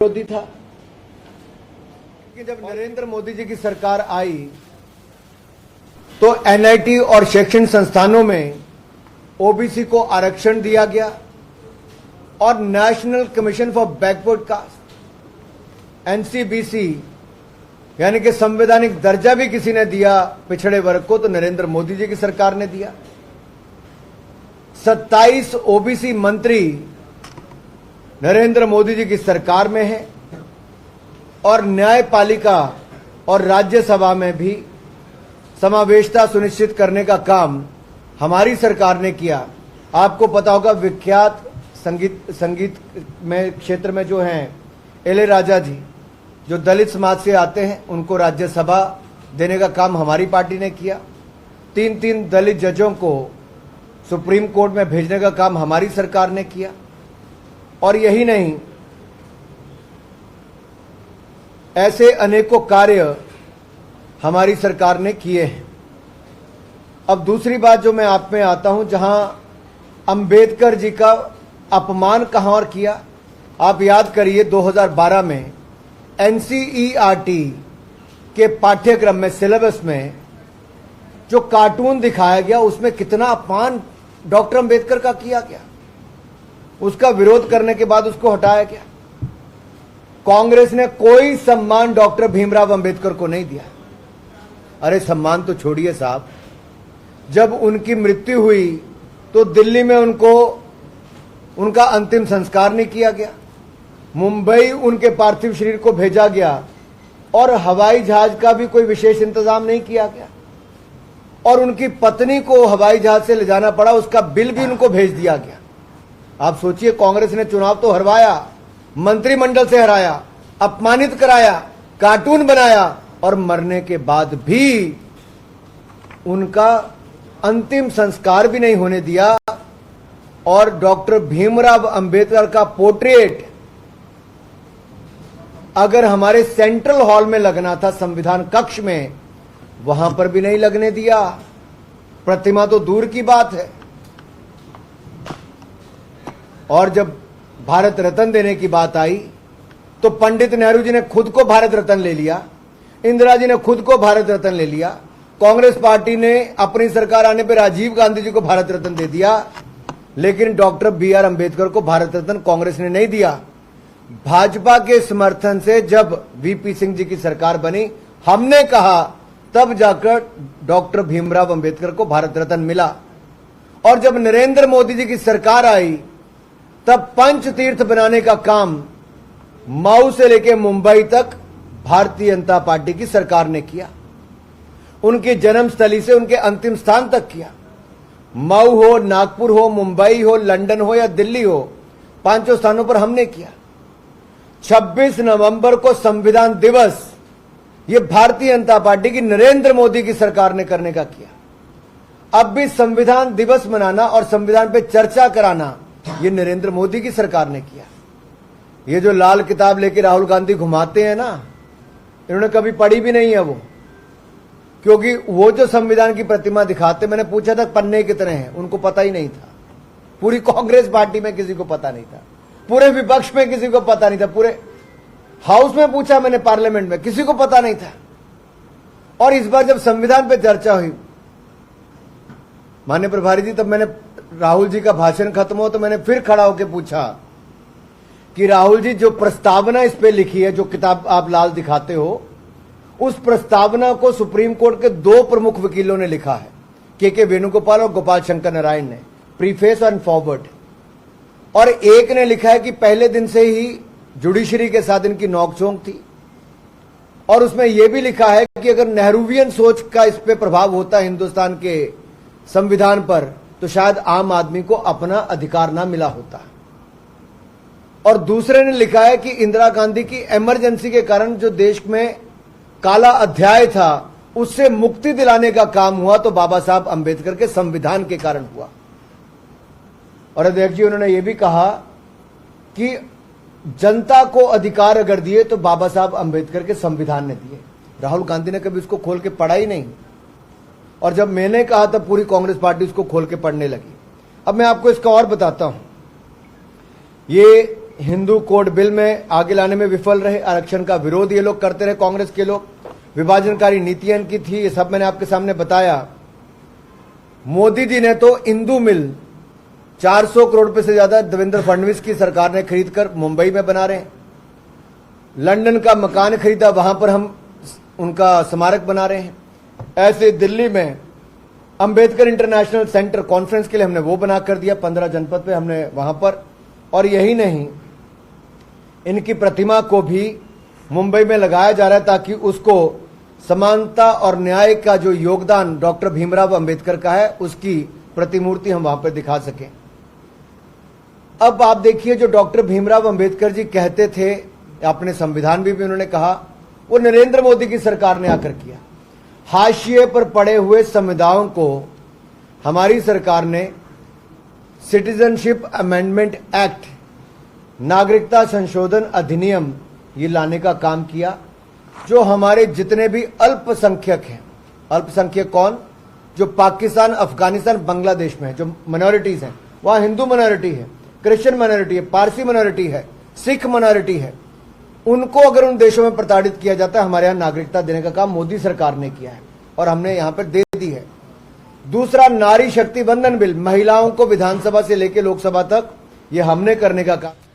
विरोधी था कि जब नरेंद्र मोदी जी की सरकार आई तो एनआईटी और शैक्षणिक संस्थानों में ओबीसी को आरक्षण दिया गया और national commission for backward caste NCBC यानी कि संवैधानिक दर्जा भी किसी ने दिया पिछड़े वर्ग को, तो नरेंद्र मोदी जी की सरकार ने दिया। 27 ओबीसी मंत्री नरेंद्र मोदी जी की सरकार में है और न्यायपालिका और राज्यसभा में भी समावेशता सुनिश्चित करने का काम हमारी सरकार ने किया। आपको पता होगा विख्यात संगीत में क्षेत्र में जो हैं इलैयाराजा जी, जो दलित समाज से आते हैं, उनको राज्यसभा देने का काम हमारी पार्टी ने किया। 3 दलित जजों को सुप्रीम कोर्ट में भेजने का काम हमारी सरकार ने किया। और यही नहीं, ऐसे अनेकों कार्य हमारी सरकार ने किए हैं। अब दूसरी बात जो मैं आप में आता हूं, जहां अंबेडकर जी का अपमान कहां और किया, आप याद करिए 2012 में एनसीईआरटी के पाठ्यक्रम में, सिलेबस में जो कार्टून दिखाया गया उसमें कितना अपमान डॉक्टर अंबेडकर का किया गया। उसका विरोध करने के बाद उसको हटाया गया। कांग्रेस ने कोई सम्मान डॉक्टर भीमराव अंबेडकर को नहीं दिया। अरे सम्मान तो छोड़िए साहब, जब उनकी मृत्यु हुई तो दिल्ली में उनका अंतिम संस्कार नहीं किया गया। मुंबई उनके पार्थिव शरीर को भेजा गया और हवाई जहाज का भी कोई विशेष इंतजाम नहीं किया गया और उनकी पत्नी को हवाई जहाज से ले जाना पड़ा, उसका बिल भी उनको भेज दिया गया। आप सोचिए, कांग्रेस ने चुनाव तो हरवाया, मंत्रिमंडल से हराया, अपमानित कराया, कार्टून बनाया और मरने के बाद भी उनका अंतिम संस्कार भी नहीं होने दिया। और डॉक्टर भीमराव अंबेडकर का पोर्ट्रेट अगर हमारे सेंट्रल हॉल में लगना था, संविधान कक्ष में, वहां पर भी नहीं लगने दिया। प्रतिमा तो दूर की बात है। और जब भारत रत्न देने की बात आई तो पंडित नेहरू जी ने खुद को भारत रत्न ले लिया, इंदिरा जी ने खुद को भारत रत्न ले लिया, कांग्रेस पार्टी ने अपनी सरकार आने पर राजीव गांधी जी को भारत रत्न दे दिया, लेकिन डॉक्टर बी.आर. अंबेडकर को भारत रत्न कांग्रेस ने नहीं दिया। भाजपा के समर्थन से जब वीपी सिंह जी की सरकार बनी, हमने कहा, तब जाकर डॉक्टर भीमराव अंबेडकर को भारत रत्न मिला। और जब नरेंद्र मोदी जी की सरकार आई तब पंच तीर्थ बनाने का काम मऊ से लेकर मुंबई तक भारतीय जनता पार्टी की सरकार ने किया। उनकी जन्मस्थली से उनके अंतिम स्थान तक किया। मऊ हो, नागपुर हो, मुंबई हो, लंदन हो या दिल्ली हो, 5 स्थानों पर हमने किया। 26 नवंबर को संविधान दिवस ये भारतीय जनता पार्टी की, नरेंद्र मोदी की सरकार ने करने का किया। अब भी संविधान दिवस मनाना और संविधान पे चर्चा कराना ये नरेंद्र मोदी की सरकार ने किया। ये जो लाल किताब लेके राहुल गांधी घुमाते हैं ना, इन्होंने कभी पढ़ी भी नहीं है वो, क्योंकि वो जो संविधान की प्रतिमा दिखाते, मैंने पूछा था पन्ने कितने हैं, उनको पता ही नहीं था। पूरी कांग्रेस पार्टी में किसी को पता नहीं था, पूरे विपक्ष में किसी को पता नहीं था, पूरे हाउस में पूछा मैंने, पार्लियामेंट में, किसी को पता नहीं था। और इस बार जब संविधान पे चर्चा हुई, माननीय प्रभारी जी, तब मैंने राहुल जी का भाषण खत्म हो तो मैंने फिर खड़ा होकर पूछा कि राहुल जी, जो प्रस्तावना इस पे लिखी है, जो किताब आप लाल दिखाते हो, उस प्रस्तावना को सुप्रीम कोर्ट के 2 प्रमुख वकीलों ने लिखा है, के वेणुगोपाल और गोपाल शंकर नारायण ने, प्रीफेस एंड फॉरवर्ड। और एक ने लिखा है कि पहले दिन से ही जुडिशरी के साथ इनकी नोकझोंक थी। और उसमें यह भी लिखा है कि अगर नेहरूवियन सोच का इस पे प्रभाव होता हिंदुस्तान के संविधान पर, तो शायद आम आदमी को अपना अधिकार ना मिला होता। और दूसरे ने लिखा है कि इंदिरा गांधी की इमरजेंसी के कारण जो देश में काला अध्याय था, उससे मुक्ति दिलाने का काम हुआ तो बाबा साहब अंबेडकर के संविधान के कारण हुआ। और अध्यक्ष जी, उन्होंने यह भी कहा कि जनता को अधिकार अगर दिए तो बाबा साहब अंबेडकर के संविधान ने दिए। राहुल गांधी ने कभी उसको खोल के पढ़ा ही नहीं। और जब मैंने कहा तब पूरी कांग्रेस पार्टी उसको खोल के पढ़ने लगी। अब मैं आपको इसका और बताता हूं। ये हिंदू कोड बिल में आगे लाने में विफल रहे, आरक्षण का विरोध ये लोग करते रहे, कांग्रेस के लोग, विभाजनकारी नीतियां इनकी थी, ये सब मैंने आपके सामने बताया। मोदी जी ने तो इंदू मिल 400 करोड़ रुपए से ज्यादा देवेंद्र फडणवीस की सरकार ने खरीदकर मुंबई में बना रहे हैं। लंदन का मकान खरीदा, वहां पर हम उनका स्मारक बना रहे हैं। ऐसे दिल्ली में अंबेडकर इंटरनेशनल सेंटर कॉन्फ्रेंस के लिए हमने वो बना कर दिया, 15 जनपद पे हमने वहां पर। और यही नहीं, इनकी प्रतिमा को भी मुंबई में लगाया जा रहा है ताकि उसको समानता और न्याय का जो योगदान डॉक्टर भीमराव अंबेडकर का है उसकी प्रतिमूर्ति हम वहां पर दिखा सकें। अब आप देखिए, जो डॉक्टर भीमराव अंबेडकर जी कहते थे, अपने संविधान भी उन्होंने कहा, वो नरेंद्र मोदी की सरकार ने आकर किया। हाशिए पर पड़े हुए समुदायों को हमारी सरकार ने सिटीजनशिप अमेंडमेंट एक्ट, नागरिकता संशोधन अधिनियम, ये लाने का काम किया। जो हमारे जितने भी अल्पसंख्यक हैं, अल्पसंख्यक कौन, जो पाकिस्तान, अफगानिस्तान, बांग्लादेश में जो माइनॉरिटीज हैं, वहां हिंदू माइनॉरिटी है, क्रिश्चियन माइनॉरिटी है, पारसी माइनॉरिटी है, सिख माइनॉरिटी है, उनको अगर उन देशों में प्रताड़ित किया जाता है, हमारे यहां नागरिकता देने का काम मोदी सरकार ने किया है और हमने यहां पर दे दी है। दूसरा, नारी शक्ति वंदन बिल, महिलाओं को विधानसभा से लेकर लोकसभा तक ये हमने करने का काम